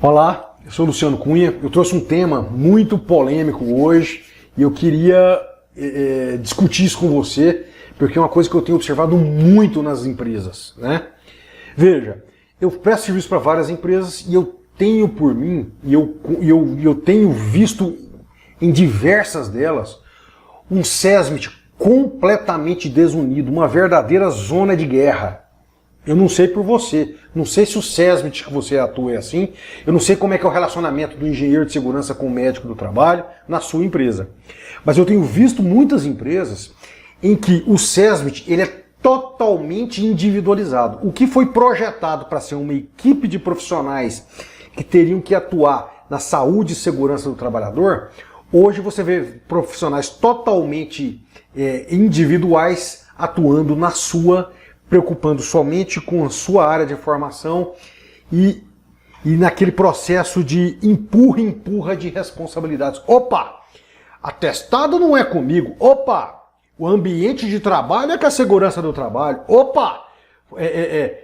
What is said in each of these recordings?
Olá, eu sou o Luciano Cunha. Eu trouxe um tema muito polêmico hoje e eu queria discutir isso com você, porque é uma coisa que eu tenho observado muito nas empresas, né? Veja, eu presto serviço para várias empresas e eu tenho por mim, e eu tenho visto em diversas delas, um SESMIT completamente desunido, uma verdadeira zona de guerra. Eu não sei por você, não sei se o SESMIT que você atua é assim, eu não sei como é que é o relacionamento do engenheiro de segurança com o médico do trabalho na sua empresa. Mas eu tenho visto muitas empresas em que o SESMIT ele é totalmente individualizado. O que foi projetado para ser uma equipe de profissionais que teriam que atuar na saúde e segurança do trabalhador, hoje você vê profissionais totalmente individuais atuando na sua, preocupando somente com a sua área de formação e naquele processo de empurra de responsabilidades. Opa! Atestado não é comigo. Opa! O ambiente de trabalho é com a segurança do trabalho. Opa!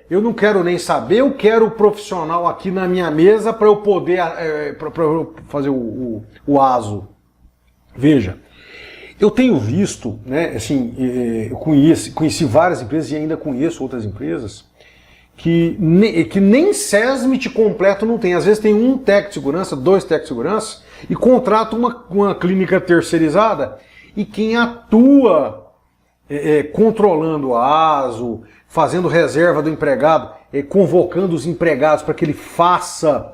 Eu não quero nem saber, eu quero o profissional aqui na minha mesa para eu poder pra eu fazer o ASO. Veja, eu tenho visto, né, assim, eu conheci várias empresas e ainda conheço outras empresas que nem SESMIT completo não tem. Às vezes tem um técnico de segurança, dois técnicos de segurança e contrata uma clínica terceirizada e quem atua controlando a ASO, fazendo reserva do empregado, convocando os empregados para que ele faça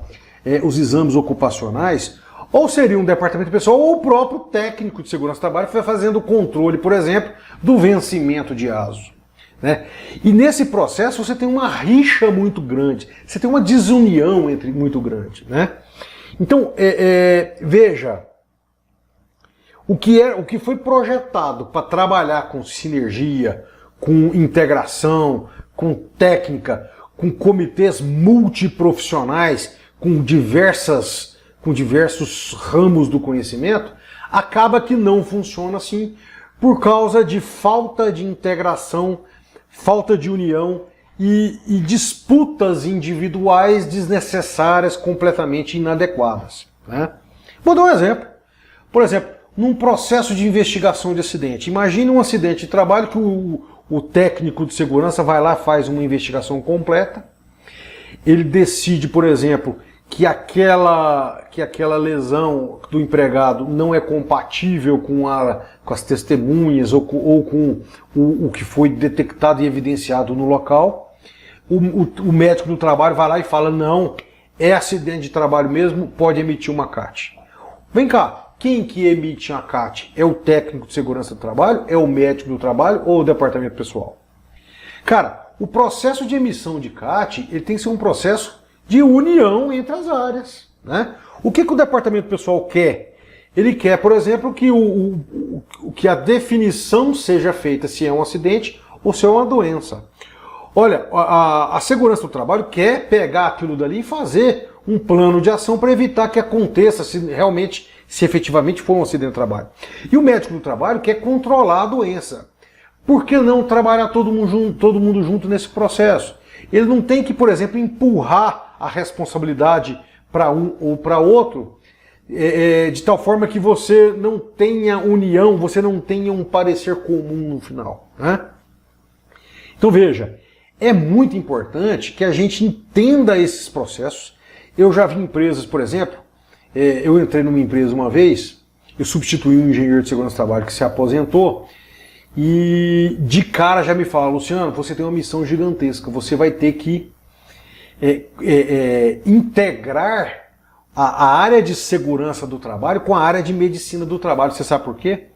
os exames ocupacionais, ou seria um departamento pessoal ou o próprio técnico de segurança do trabalho fazendo o controle, por exemplo, do vencimento de ASO. Né? E nesse processo você tem uma rixa muito grande, você tem uma desunião muito grande. Né? Então, veja, o que foi projetado para trabalhar com sinergia, com integração, com técnica, com comitês multiprofissionais, com diversos ramos do conhecimento, acaba que não funciona assim por causa de falta de integração, falta de união e disputas individuais desnecessárias, completamente inadequadas. Né? Vou dar um exemplo. Por exemplo, num processo de investigação de acidente. Imagine um acidente de trabalho que o técnico de segurança vai lá, faz uma investigação completa, ele decide, por exemplo, que aquela lesão do empregado não é compatível com as testemunhas ou com o que foi detectado e evidenciado no local. O médico do trabalho vai lá e fala, não, é acidente de trabalho mesmo, pode emitir uma CAT. Vem cá. Quem que emite a CAT? É o técnico de segurança do trabalho? É o médico do trabalho ou o departamento pessoal? Cara, o processo de emissão de CAT ele tem que ser um processo de união entre as áreas. Né? O que o departamento pessoal quer? Ele quer, por exemplo, que a definição seja feita se é um acidente ou se é uma doença. Olha, a segurança do trabalho quer pegar aquilo dali e fazer um plano de ação para evitar que aconteça se efetivamente for um acidente de trabalho. E o médico do trabalho quer controlar a doença. Por que não trabalhar todo mundo junto nesse processo? Ele não tem que, por exemplo, empurrar a responsabilidade para um ou para outro, de tal forma que você não tenha união, você não tenha um parecer comum no final. Né? Então veja, é muito importante que a gente entenda esses processos. Eu já vi empresas, por exemplo, eu entrei numa empresa uma vez, eu substituí um engenheiro de segurança do trabalho que se aposentou e de cara já me fala, Luciano, você tem uma missão gigantesca, você vai ter que integrar a área de segurança do trabalho com a área de medicina do trabalho. Você sabe por quê?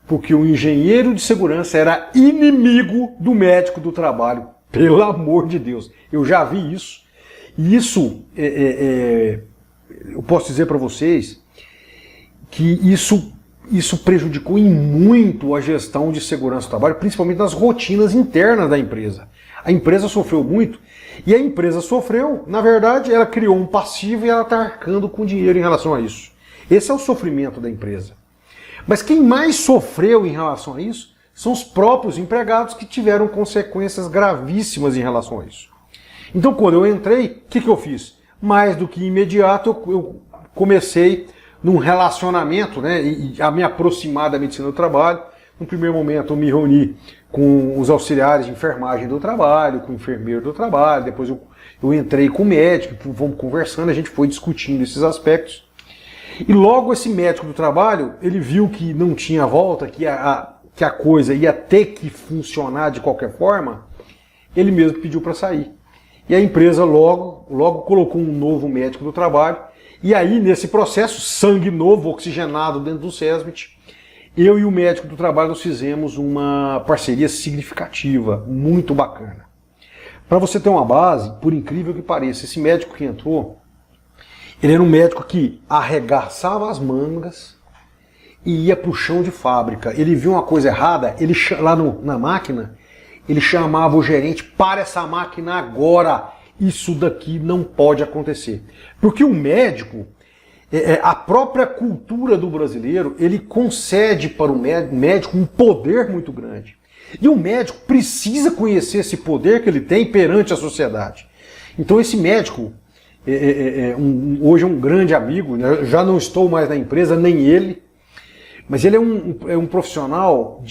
Porque o engenheiro de segurança era inimigo do médico do trabalho, pelo amor de Deus. Eu já vi isso. E isso, eu posso dizer para vocês que isso prejudicou em muito a gestão de segurança do trabalho, principalmente nas rotinas internas da empresa. A empresa sofreu muito e a empresa sofreu, na verdade, ela criou um passivo e ela está arcando com dinheiro em relação a isso. Esse é o sofrimento da empresa. Mas quem mais sofreu em relação a isso são os próprios empregados que tiveram consequências gravíssimas em relação a isso. Então, quando eu entrei, o que eu fiz? mais do que imediato, eu comecei num relacionamento, né, e a me aproximar da medicina do trabalho. No primeiro momento eu me reuni com os auxiliares de enfermagem do trabalho, com o enfermeiro do trabalho, depois eu entrei com o médico, vamos conversando, a gente foi discutindo esses aspectos. E logo esse médico do trabalho, ele viu que não tinha volta, que a coisa ia ter que funcionar de qualquer forma, ele mesmo pediu para sair. E a empresa logo colocou um novo médico do trabalho, e aí nesse processo, sangue novo, oxigenado dentro do SESMIT, eu e o médico do trabalho nós fizemos uma parceria significativa, muito bacana. Para você ter uma base, por incrível que pareça, esse médico que entrou, ele era um médico que arregaçava as mangas e ia para o chão de fábrica. Ele viu uma coisa errada, ele lá na máquina, ele chamava o gerente, para essa máquina agora, isso daqui não pode acontecer. Porque o médico, a própria cultura do brasileiro, ele concede para o médico um poder muito grande. E o médico precisa conhecer esse poder que ele tem perante a sociedade. Então esse médico, hoje é um grande amigo, né? Eu já não estou mais na empresa, nem ele, mas ele é um profissional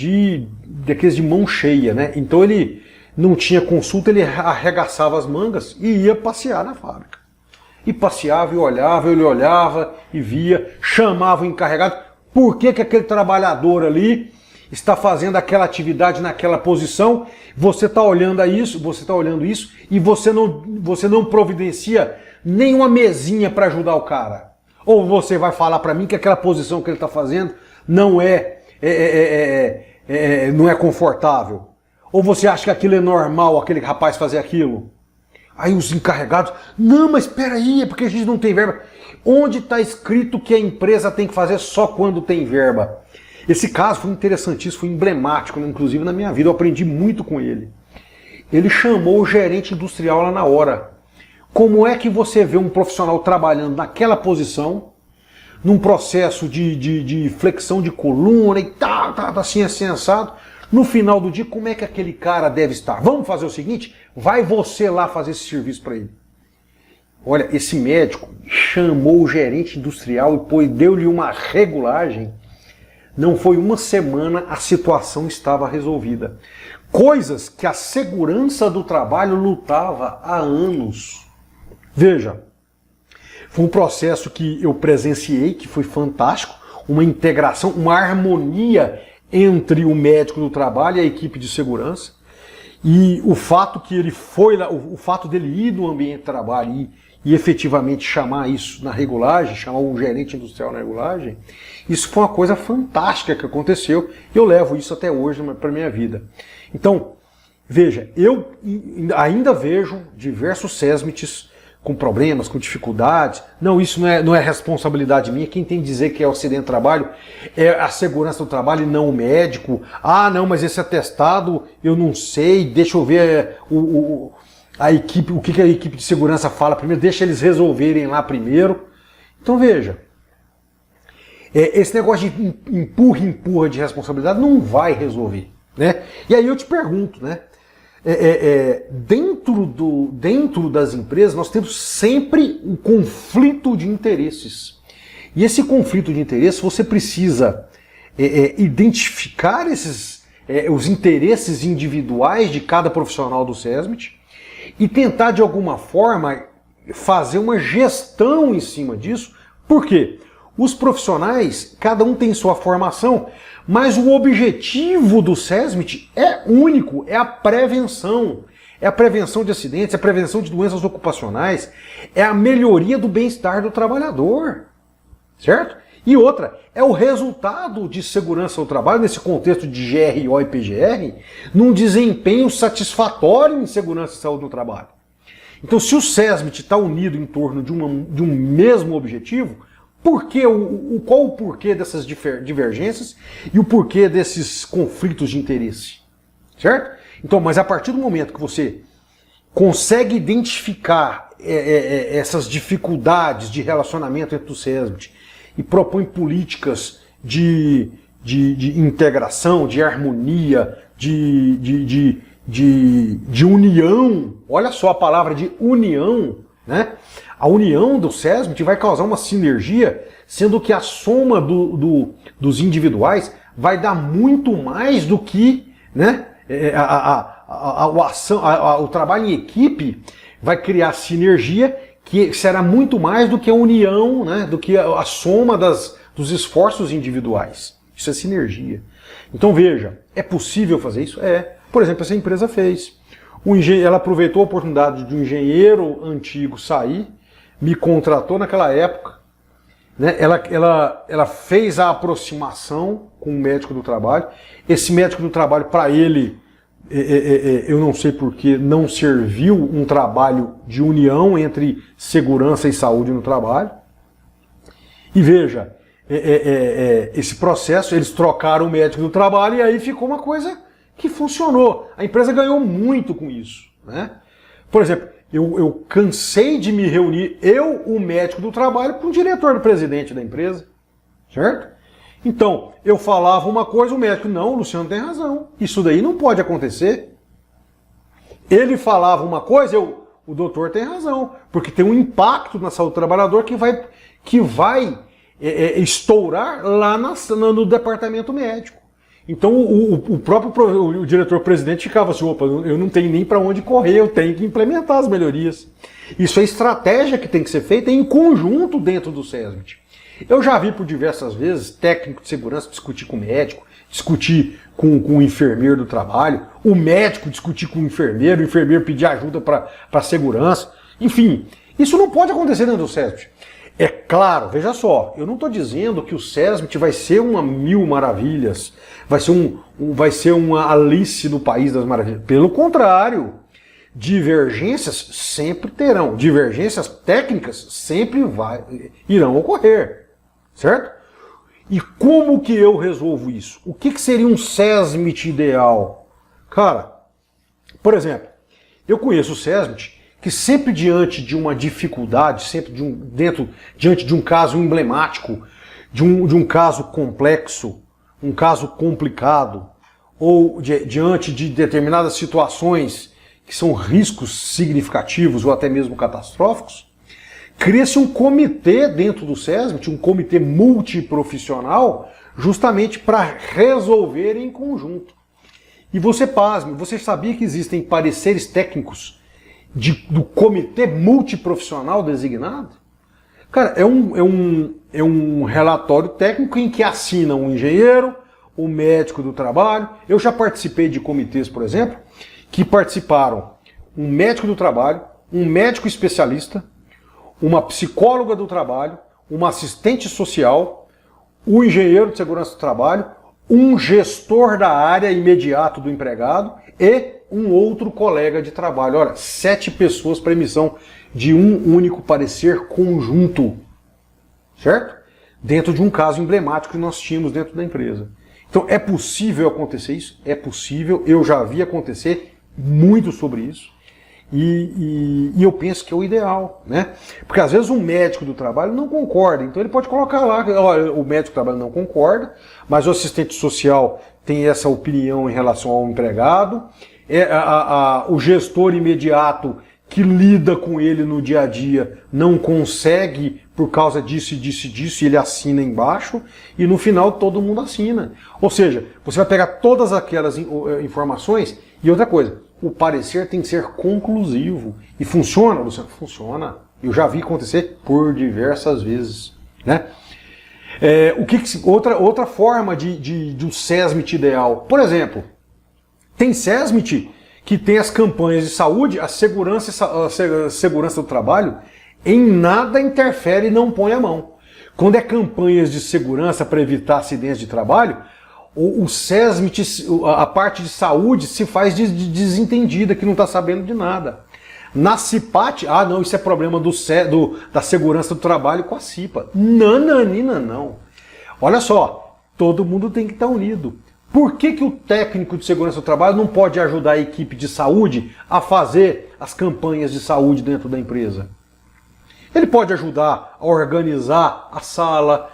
daqueles de mão cheia, né? Então ele não tinha consulta, ele arregaçava as mangas e ia passear na fábrica. E passeava e olhava, ele olhava e via, chamava o encarregado. Por que aquele trabalhador ali está fazendo aquela atividade naquela posição? Você está olhando isso e você não providencia nenhuma mesinha para ajudar o cara. Ou você vai falar para mim que aquela posição que ele está fazendo não é confortável. Ou você acha que aquilo é normal, aquele rapaz fazer aquilo? Aí os encarregados, não, mas espera aí, é porque a gente não tem verba. Onde está escrito que a empresa tem que fazer só quando tem verba? Esse caso foi interessantíssimo, foi emblemático, inclusive na minha vida, eu aprendi muito com ele. Ele chamou o gerente industrial lá na hora. Como é que você vê um profissional trabalhando naquela posição, num processo de flexão de coluna e tal, assim assado? No final do dia, como é que aquele cara deve estar? Vamos fazer o seguinte, vai você lá fazer esse serviço para ele. Olha, esse médico chamou o gerente industrial e deu-lhe uma regulagem. Não foi uma semana, a situação estava resolvida. Coisas que a segurança do trabalho lutava há anos. Veja, foi um processo que eu presenciei, que foi fantástico, uma integração, uma harmonia entre o médico do trabalho e a equipe de segurança. E o fato que ele foi lá, o fato dele ir no ambiente de trabalho e efetivamente chamar isso na regulagem, chamar um gerente industrial na regulagem, isso foi uma coisa fantástica que aconteceu e eu levo isso até hoje para a minha vida. Então, veja, eu ainda vejo diversos SESMITs com problemas, com dificuldades. Não, isso não é responsabilidade minha. Quem tem que dizer que é o acidente de trabalho é a segurança do trabalho e não o médico. Ah, não, mas esse atestado eu não sei, deixa eu ver a equipe, o que a equipe de segurança fala primeiro, deixa eles resolverem lá primeiro. Então veja, esse negócio de empurra de responsabilidade não vai resolver, né? E aí eu te pergunto, né? Dentro das empresas nós temos sempre um conflito de interesses. E esse conflito de interesses você precisa identificar os interesses individuais de cada profissional do SESMIT e tentar de alguma forma fazer uma gestão em cima disso. Por quê? Os profissionais, cada um tem sua formação, mas o objetivo do SESMIT é único, é a prevenção. É a prevenção de acidentes, é a prevenção de doenças ocupacionais, é a melhoria do bem-estar do trabalhador. Certo? E outra, é o resultado de segurança do trabalho, nesse contexto de GRO e PGR, num desempenho satisfatório em segurança e saúde no trabalho. Então, se o SESMIT está unido em torno de um mesmo objetivo, qual o porquê dessas divergências e o porquê desses conflitos de interesse? Certo? Então, mas a partir do momento que você consegue identificar essas dificuldades de relacionamento entre o SESMIT e propõe políticas de integração, de harmonia, de união, olha só a palavra de união, né? A união do SESMIT vai causar uma sinergia, sendo que a soma dos individuais vai dar muito mais do que, né, o trabalho em equipe vai criar sinergia que será muito mais do que a união, né, do que a soma dos esforços individuais. Isso é sinergia. Então veja, é possível fazer isso? É. Por exemplo, essa empresa fez. Ela aproveitou a oportunidade de um engenheiro antigo sair, me contratou naquela época, né? Ela fez a aproximação com o médico do trabalho. Esse médico do trabalho, para ele, eu não sei porquê, não serviu um trabalho de união entre segurança e saúde no trabalho. E veja, esse processo, eles trocaram o médico do trabalho e aí ficou uma coisa que funcionou. A empresa ganhou muito com isso, né? Por exemplo, eu cansei de me reunir, o médico do trabalho, com o diretor do presidente da empresa, certo? Então, eu falava uma coisa, o médico, não, o Luciano tem razão, isso daí não pode acontecer. Ele falava uma coisa, o doutor tem razão, porque tem um impacto na saúde do trabalhador que vai estourar lá no departamento médico. Então o próprio diretor-presidente ficava assim, opa, eu não tenho nem para onde correr, eu tenho que implementar as melhorias. Isso é estratégia que tem que ser feita em conjunto dentro do SESMIT. Eu já vi por diversas vezes técnico de segurança discutir com o médico, discutir com o enfermeiro do trabalho, o médico discutir com o enfermeiro pedir ajuda para a segurança. Enfim, isso não pode acontecer dentro do SESMIT. É claro, veja só, eu não estou dizendo que o SESMIT vai ser uma mil maravilhas, vai ser uma Alice no País das Maravilhas. Pelo contrário, divergências sempre terão, divergências técnicas sempre irão ocorrer, certo? E como que eu resolvo isso? O que seria um SESMIT ideal? Cara, por exemplo, eu conheço o SESMIT que sempre diante de uma dificuldade, sempre diante de um caso emblemático, de um caso complexo, um caso complicado, ou diante de determinadas situações que são riscos significativos ou até mesmo catastróficos, cria-se um comitê dentro do SESMIT, um comitê multiprofissional, justamente para resolver em conjunto. E você pasme, você sabia que existem pareceres técnicos do comitê multiprofissional designado? Cara, é um relatório técnico em que assina um engenheiro, o médico do trabalho. Eu já participei de comitês, por exemplo, que participaram um médico do trabalho, um médico especialista, uma psicóloga do trabalho, uma assistente social, o engenheiro de segurança do trabalho, um gestor da área imediato do empregado e um outro colega de trabalho. Olha, 7 pessoas para emissão de um único parecer conjunto, certo? Dentro de um caso emblemático que nós tínhamos dentro da empresa. Então, é possível acontecer isso? É possível, eu já vi acontecer muito sobre isso. E eu penso que é o ideal, né? Porque às vezes um médico do trabalho não concorda, então ele pode colocar lá, olha, o médico do trabalho não concorda, mas o assistente social tem essa opinião em relação ao empregado, o gestor imediato que lida com ele no dia a dia não consegue por causa disso e disso e disso, e ele assina embaixo, e no final todo mundo assina. Ou seja, você vai pegar todas aquelas informações, e outra coisa, o parecer tem que ser conclusivo. E funciona, Luciano? Funciona. Eu já vi acontecer por diversas vezes, né? Outra forma de um SESMIT ideal. Por exemplo, tem SESMIT que tem as campanhas de saúde, a segurança do trabalho, em nada interfere e não põe a mão. Quando é campanhas de segurança para evitar acidentes de trabalho, o SESMIT, a parte de saúde, se faz de desentendida, que não está sabendo de nada. Na CIPAT, não, isso é problema da segurança do trabalho com a CIPA. Nananina, não. Olha só, todo mundo tem que estar unido. Por que o técnico de segurança do trabalho não pode ajudar a equipe de saúde a fazer as campanhas de saúde dentro da empresa? Ele pode ajudar a organizar a sala,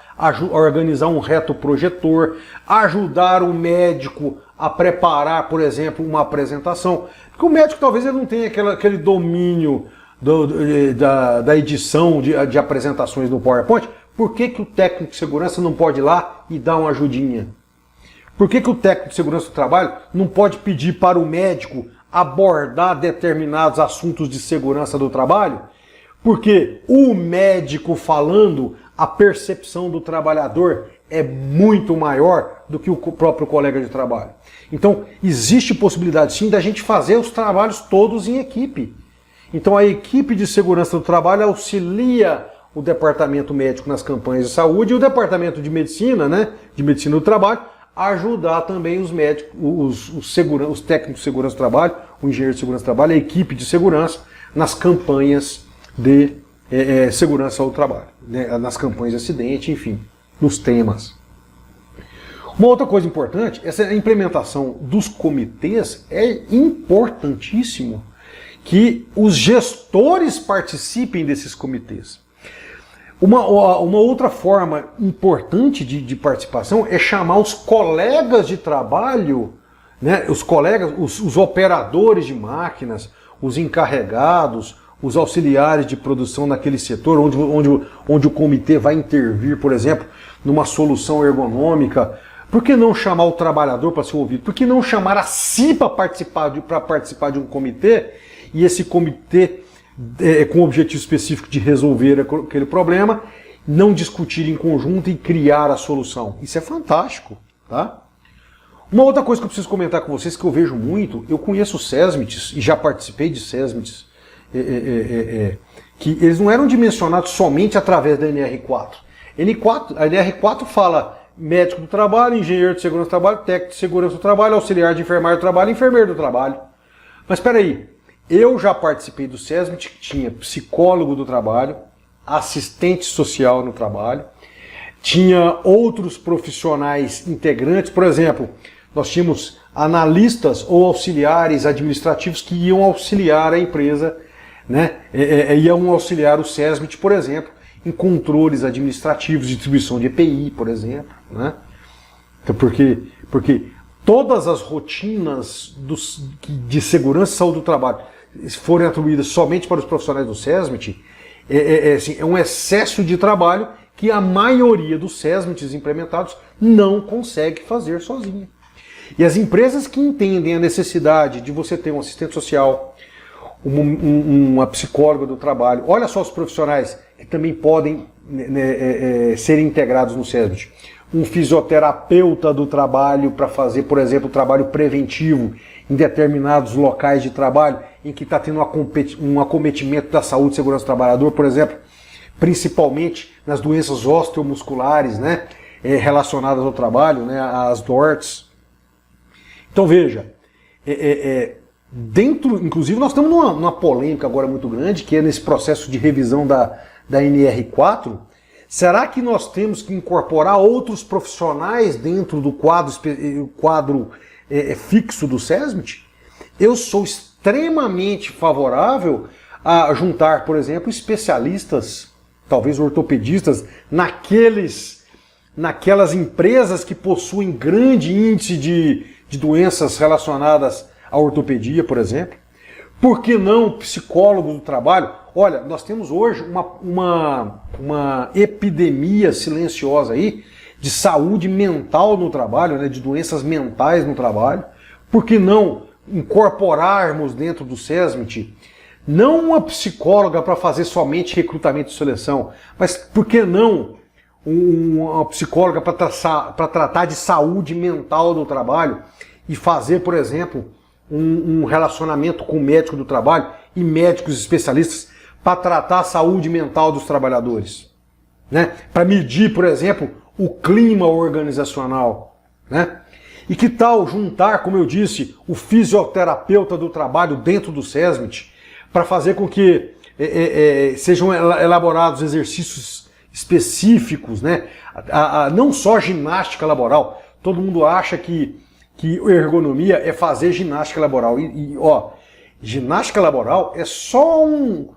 organizar um retroprojetor, ajudar o médico a preparar, por exemplo, uma apresentação. Porque o médico talvez ele não tenha aquele domínio da edição de apresentações no PowerPoint, por que o técnico de segurança não pode ir lá e dar uma ajudinha? Por que o técnico de segurança do trabalho não pode pedir para o médico abordar determinados assuntos de segurança do trabalho? Porque o médico falando, a percepção do trabalhador é muito maior do que o próprio colega de trabalho. Então, existe possibilidade sim da gente fazer os trabalhos todos em equipe. Então, a equipe de segurança do trabalho auxilia o departamento médico nas campanhas de saúde e o departamento de medicina, né, de medicina do trabalho, a ajudar também os médicos, os técnicos de segurança do trabalho, o engenheiro de segurança do trabalho, a equipe de segurança nas campanhas de segurança ao trabalho, né, nas campanhas de acidente, enfim, nos temas. Uma outra coisa importante, essa implementação dos comitês é importantíssimo que os gestores participem desses comitês. Uma outra forma importante de participação é chamar os colegas de trabalho, né, os colegas, os operadores de máquinas, os encarregados, os auxiliares de produção naquele setor, onde o comitê vai intervir, por exemplo, numa solução ergonômica. Por que não chamar o trabalhador para ser ouvido? Por que não chamar a si para participar de um comitê, e esse comitê com o objetivo específico de resolver aquele problema, não discutir em conjunto e criar a solução? Isso é fantástico, tá? Uma outra coisa que eu preciso comentar com vocês, que eu vejo muito, eu conheço SESMITs, e já participei de SESMITs, que eles não eram dimensionados somente através da NR4. A NR4 fala médico do trabalho, engenheiro de segurança do trabalho, técnico de segurança do trabalho, auxiliar de enfermagem do trabalho, enfermeiro do trabalho. Mas espera aí, eu já participei do SESMIT, que tinha psicólogo do trabalho, assistente social no trabalho, tinha outros profissionais integrantes, por exemplo, nós tínhamos analistas ou auxiliares administrativos que iam auxiliar a empresa, né? Iam auxiliar o SESMIT, por exemplo, em controles administrativos, distribuição de EPI, por exemplo, né? Então, porque todas as rotinas de segurança e saúde do trabalho, se forem atribuídas somente para os profissionais do SESMIT, assim, é um excesso de trabalho que a maioria dos SESMITs implementados não consegue fazer sozinha. E as empresas que entendem a necessidade de você ter um assistente social, uma psicóloga do trabalho, olha só os profissionais que também podem ser integrados no SESMIT. Um fisioterapeuta do trabalho para fazer, por exemplo, trabalho preventivo em determinados locais de trabalho em que está tendo um acometimento da saúde e segurança do trabalhador, por exemplo, principalmente nas doenças osteomusculares, né, relacionadas ao trabalho, né, as DORTs. Então veja, inclusive nós estamos numa polêmica agora muito grande, que é nesse processo de revisão da NR4. Será que nós temos que incorporar outros profissionais dentro do quadro fixo do SESMIT? Eu sou extremamente favorável a juntar, por exemplo, especialistas, talvez ortopedistas, naquelas empresas que possuem grande índice de doenças relacionadas à ortopedia, por exemplo. Por que não psicólogos do trabalho? Olha, nós temos hoje uma epidemia silenciosa aí de saúde mental no trabalho, né, de doenças mentais no trabalho. Por que não incorporarmos dentro do SESMIT não uma psicóloga para fazer somente recrutamento e seleção, mas por que não uma psicóloga para tratar de saúde mental do trabalho e fazer, por exemplo, um relacionamento com o médico do trabalho e médicos especialistas para tratar a saúde mental dos trabalhadores, né? Para medir, por exemplo, o clima organizacional, né? E que tal juntar, como eu disse, o fisioterapeuta do trabalho dentro do SESMIT para fazer com que sejam elaborados exercícios específicos, né? Não só ginástica laboral. Todo mundo acha que ergonomia é fazer ginástica laboral. Ginástica laboral é só um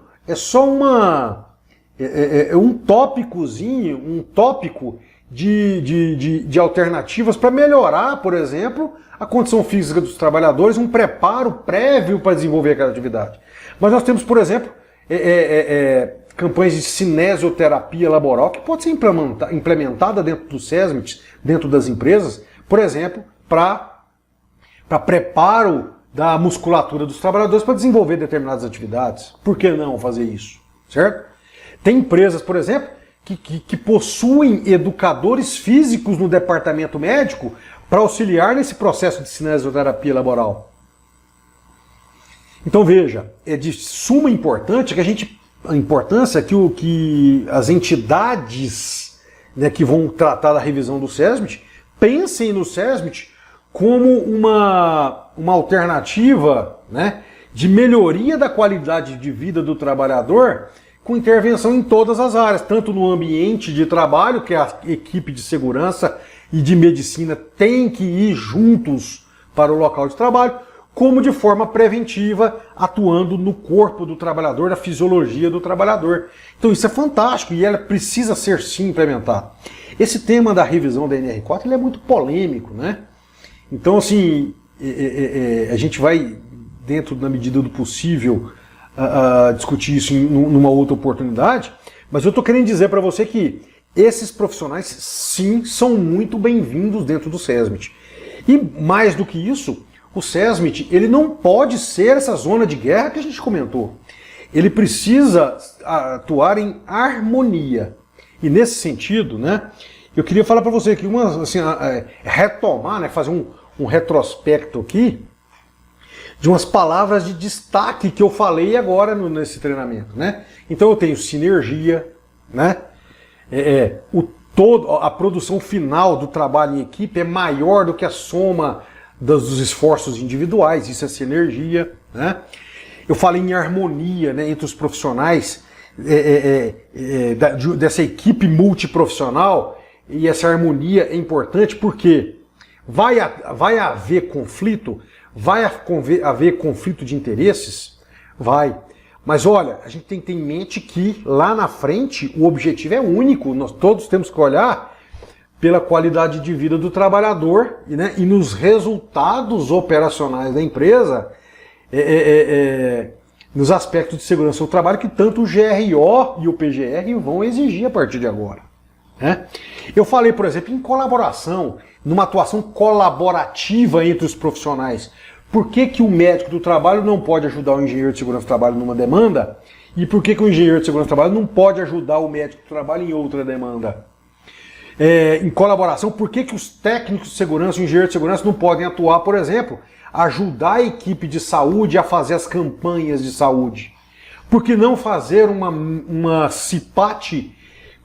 tópicozinho, um tópico de alternativas para melhorar, por exemplo, a condição física dos trabalhadores, um preparo prévio para desenvolver aquela atividade. Mas nós temos, por exemplo, campanhas de cinesioterapia laboral que pode ser implementada dentro do SESMIT, dentro das empresas, por exemplo, para preparo da musculatura dos trabalhadores para desenvolver determinadas atividades. Por que não fazer isso? Certo? Tem empresas, por exemplo, que possuem educadores físicos no departamento médico para auxiliar nesse processo de cinesioterapia laboral. Então veja, é de suma importância que as entidades, né, que vão tratar da revisão do SESMIT pensem no SESMIT como uma alternativa, né, de melhoria da qualidade de vida do trabalhador com intervenção em todas as áreas, tanto no ambiente de trabalho, que a equipe de segurança e de medicina tem que ir juntos para o local de trabalho, como de forma preventiva, atuando no corpo do trabalhador, na fisiologia do trabalhador. Então isso é fantástico e ela precisa ser sim implementada. Esse tema da revisão da NR4 ele é muito polêmico, né? Então assim, a gente vai, dentro da medida do possível, discutir isso numa outra oportunidade, mas eu estou querendo dizer para você que esses profissionais sim são muito bem-vindos dentro do SESMIT. E mais do que isso, o SESMIT ele não pode ser essa zona de guerra que a gente comentou. Ele precisa atuar em harmonia. E nesse sentido, né, eu queria falar para você que retomar, né, fazer um retrospecto aqui de umas palavras de destaque que eu falei agora nesse treinamento, né? Então eu tenho sinergia, né? A produção final do trabalho em equipe é maior do que a soma dos esforços individuais, isso é sinergia, né? Eu falei em harmonia, né, entre os profissionais dessa equipe multiprofissional, e essa harmonia é importante porque vai haver conflito. Vai haver conflito de interesses? Vai. Mas olha, a gente tem que ter em mente que lá na frente o objetivo é único. Nós todos temos que olhar pela qualidade de vida do trabalhador, né, e nos resultados operacionais da empresa, nos aspectos de segurança do trabalho que tanto o GRO e o PGR vão exigir a partir de agora. Né? Eu falei, por exemplo, em colaboração, numa atuação colaborativa entre os profissionais. Por que que o médico do trabalho não pode ajudar o engenheiro de segurança do trabalho numa demanda? E por que que o engenheiro de segurança do trabalho não pode ajudar o médico do trabalho em outra demanda? Em colaboração, por que que os técnicos de segurança e o engenheiro de segurança não podem atuar, por exemplo, ajudar a equipe de saúde a fazer as campanhas de saúde? Por que não fazer uma CIPAT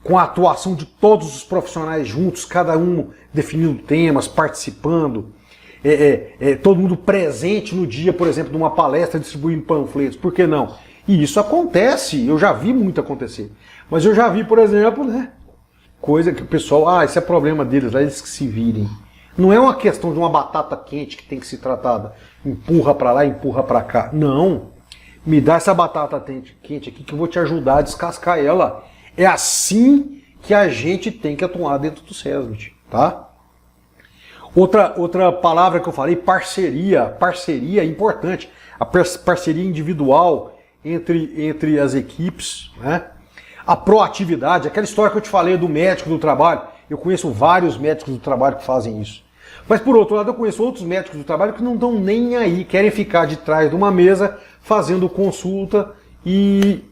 com a atuação de todos os profissionais juntos, cada um definindo temas, participando, todo mundo presente no dia, por exemplo, de uma palestra, distribuindo panfletos? Por que não? E isso acontece, eu já vi muito acontecer. Mas eu já vi, por exemplo, né, coisa que o pessoal, isso é problema deles, lá eles que se virem. Não é uma questão de uma batata quente que tem que ser tratada, empurra para lá, empurra para cá. Não, me dá essa batata quente aqui que eu vou te ajudar a descascar ela. É assim que a gente tem que atuar dentro do SESMIT, tá? Outra palavra que eu falei, parceria. Parceria é importante. A parceria individual entre as equipes, né? A proatividade, aquela história que eu te falei do médico do trabalho. Eu conheço vários médicos do trabalho que fazem isso. Mas por outro lado, eu conheço outros médicos do trabalho que não estão nem aí, querem ficar de trás de uma mesa fazendo consulta e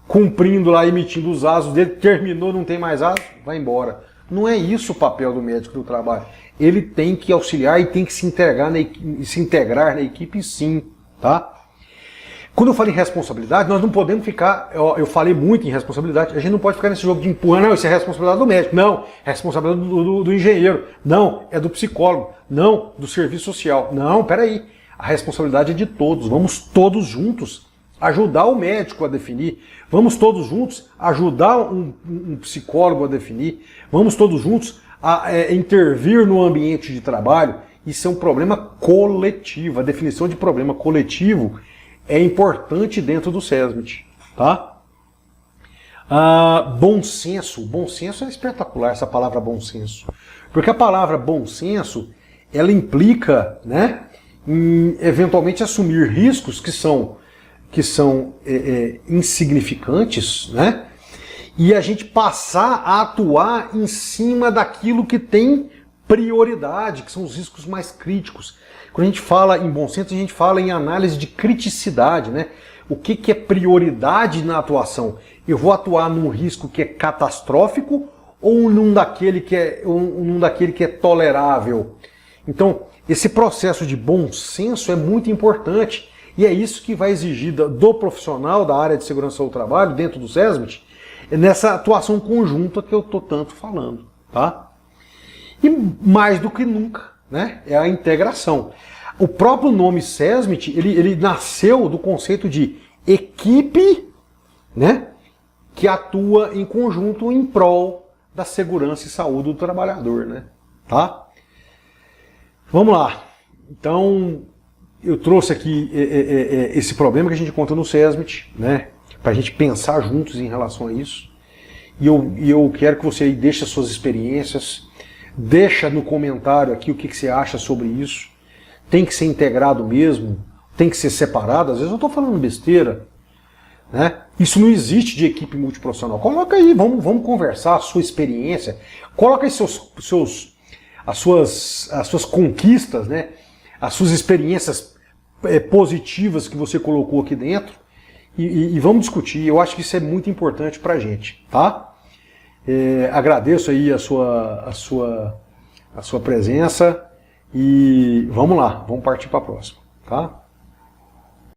cumprindo lá, emitindo os asos dele, terminou, não tem mais aso, vai embora. Não é isso o papel do médico do trabalho. Ele tem que auxiliar e tem que se integrar na equipe sim, tá? Quando eu falo em responsabilidade, nós não podemos ficar, eu falei muito em responsabilidade, a gente não pode ficar nesse jogo de empurrar, não, isso é responsabilidade do médico, não, é responsabilidade do engenheiro, não, é do psicólogo, não, do serviço social, não, peraí, a responsabilidade é de todos, vamos todos juntos ajudar o médico a definir, vamos todos juntos ajudar um psicólogo a definir, vamos todos juntos a intervir no ambiente de trabalho. Isso é um problema coletivo, a definição de problema coletivo é importante dentro do SESMIT, tá? Bom senso é espetacular, essa palavra bom senso, porque a palavra bom senso, ela implica, né, em eventualmente assumir riscos que são insignificantes, né? E a gente passar a atuar em cima daquilo que tem prioridade, que são os riscos mais críticos. Quando a gente fala em bom senso, a gente fala em análise de criticidade, né? O que é prioridade na atuação? Eu vou atuar num risco que é catastrófico ou num daquele que é tolerável? Então, esse processo de bom senso é muito importante e é isso que vai exigir do profissional da área de segurança do trabalho, dentro do SESMIT, nessa atuação conjunta que eu estou tanto falando, tá? E mais do que nunca, né, é a integração. O próprio nome SESMIT, ele nasceu do conceito de equipe, né, que atua em conjunto em prol da segurança e saúde do trabalhador, né, tá? Vamos lá. Então, eu trouxe aqui esse problema que a gente encontrou no SESMIT, né, para a gente pensar juntos em relação a isso. E eu quero que você aí deixe as suas experiências, deixa no comentário aqui o que você acha sobre isso. Tem que ser integrado mesmo? Tem que ser separado? Às vezes eu estou falando besteira, né? Isso não existe de equipe multiprofissional. Coloca aí, vamos conversar a sua experiência. Coloca aí as suas conquistas, né? As suas experiências positivas que você colocou aqui dentro. E vamos discutir. Eu acho que isso é muito importante pra gente, tá? Agradeço aí a sua presença e vamos lá, vamos partir para a próxima, tá?